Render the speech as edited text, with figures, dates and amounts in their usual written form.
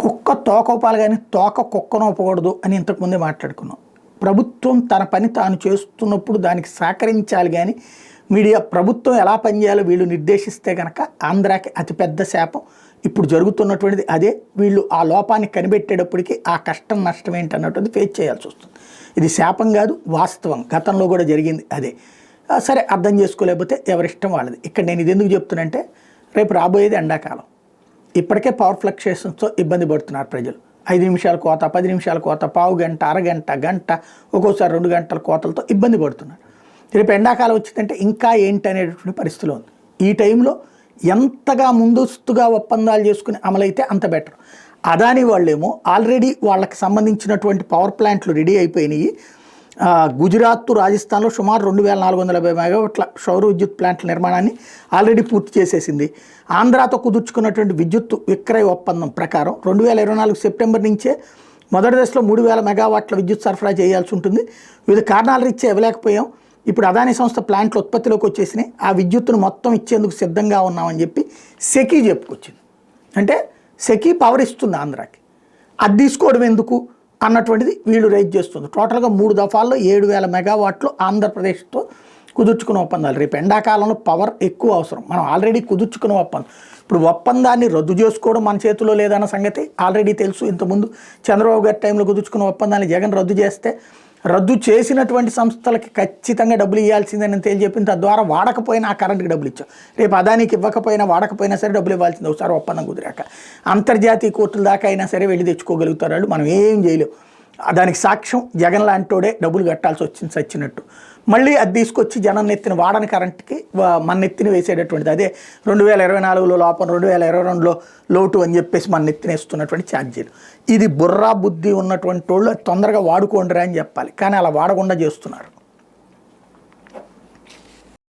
కుక్క తోకపాలు కానీ తోక కుక్కనోపకూడదు అని ఇంతకుముందే మాట్లాడుకున్నాం. ప్రభుత్వం తన పని తాను చేస్తున్నప్పుడు దానికి సహకరించాలి కానీ మీడియా ప్రభుత్వం ఎలా పనిచేయాలో వీళ్ళు నిర్దేశిస్తే కనుక ఆంధ్రాకి అతిపెద్ద శాపం ఇప్పుడు జరుగుతున్నటువంటిది అదే. వీళ్ళు ఆ లోపాన్ని కనిపెట్టేటప్పటికి ఆ కష్టం నష్టం ఏంటన్నటువంటిది ఫేస్ చేయాల్సి వస్తుంది. ఇది శాపం కాదు, వాస్తవం. గతంలో కూడా జరిగింది అదే. సరే, అర్థం చేసుకోలేకపోతే ఎవరిష్టం వాళ్ళది. ఇక్కడ నేను ఇది ఎందుకు చెప్తున్నానంటే రేపు రాబోయేది ఎండాకాలం. ఇప్పటికే పవర్ ఫ్లక్చుయేషన్స్తో ఇబ్బంది పడుతున్నారు ప్రజలు. 5 నిమిషాల కోత, 10 నిమిషాల కోత, పావు గంట, అరగంట, గంట, ఒక్కోసారి 2 గంటల కోతలతో ఇబ్బంది పడుతున్నారు. రేపు ఎండాకాలం వచ్చిందంటే ఇంకా ఏంటి అనేటువంటి పరిస్థితిలో ఉంది. ఈ టైంలో ఎంతగా ముందస్తుగా ఒప్పందాలు చేసుకుని అమలైతే అంత బెటర్. అదాని వాళ్ళేమో ఆల్రెడీ వాళ్ళకి సంబంధించినటువంటి పవర్ ప్లాంట్లు రెడీ అయిపోయినాయి. గుజరాత్, రాజస్థాన్లో సుమారు 2450 మెగావాట్ల సౌర విద్యుత్ ప్లాంట్ల నిర్మాణాన్ని ఆల్రెడీ పూర్తి చేసేసింది. ఆంధ్రాతో కుదుర్చుకున్నటువంటి విద్యుత్ విక్రయ ఒప్పందం ప్రకారం 2024 సెప్టెంబర్ నుంచే మొదటి దశలో 3000 మెగావాట్ల విద్యుత్ సరఫరా చేయాల్సి ఉంటుంది. వివిధ కారణాల రీత్యా ఇవ్వలేకపోయాం. ఇప్పుడు అదాని సంస్థ ప్లాంట్లు ఉత్పత్తిలోకి వచ్చేసినాయి. ఆ విద్యుత్తును మొత్తం ఇచ్చేందుకు సిద్ధంగా ఉన్నామని చెప్పి సెకీ చెప్పుకొచ్చింది. అంటే సెకీ పవర్ ఇస్తుంది ఆంధ్రాకి. అది తీసుకోవడం ఎందుకు అన్నటువంటిది వీళ్ళు రైజ్ చేస్తుంది. టోటల్గా 3 దఫాల్లో 7000 మెగావాట్లు ఆంధ్రప్రదేశ్తో కుదుర్చుకున్న ఒప్పందాలు. రేపు ఎండాకాలంలో పవర్ ఎక్కువ అవసరం. మనం ఆల్రెడీ కుదుర్చుకున్న ఒప్పందం. ఇప్పుడు ఒప్పందాన్ని రద్దు చేసుకోవడం మన చేతిలో లేదన్న సంగతి ఆల్రెడీ తెలుసు. ఇంతకుముందు చంద్రబాబు గారి టైంలో కుదుర్చుకున్న ఒప్పందాన్ని జగన్ రద్దు చేస్తే రద్దు చేసినటువంటి సంస్థలకి ఖచ్చితంగా డబ్బులు ఇవ్వాల్సిందని తెలియజెప్పింది. తద్వారా వాడకపోయినా ఆ కరెంట్కి డబ్బులు ఇచ్చాం. రేపు అదానికి ఇవ్వకపోయినా వాడకపోయినా సరే డబ్బులు ఇవ్వాల్సింది. ఒకసారి ఒప్పందం కుదిరాక అంతర్జాతీయ కోర్టుల దాకా అయినా సరే వెళ్ళి తెచ్చుకోగలుగుతారు వాళ్ళు. మనం ఏం చేయలేం. దానికి సాక్ష్యం జగన్ లాంటోడే డబ్బులు కట్టాల్సి వచ్చింది సచ్చినట్టు. మళ్ళీ అది తీసుకొచ్చి జనం నెత్తిన వాడని కరెంట్కి మన నెత్తిన వేసేటటువంటిది. అదే 2024లో లోపం, 2022లో లోటు అని చెప్పేసి మన నెత్తిన వేస్తున్నటువంటి ఛార్జీలు. ఇది బుర్రా బుద్ధి ఉన్నటువంటి వాళ్ళు తొందరగా వాడుకోండిరా అని చెప్పాలి. కానీ అలా వాడకుండా చేస్తున్నారు.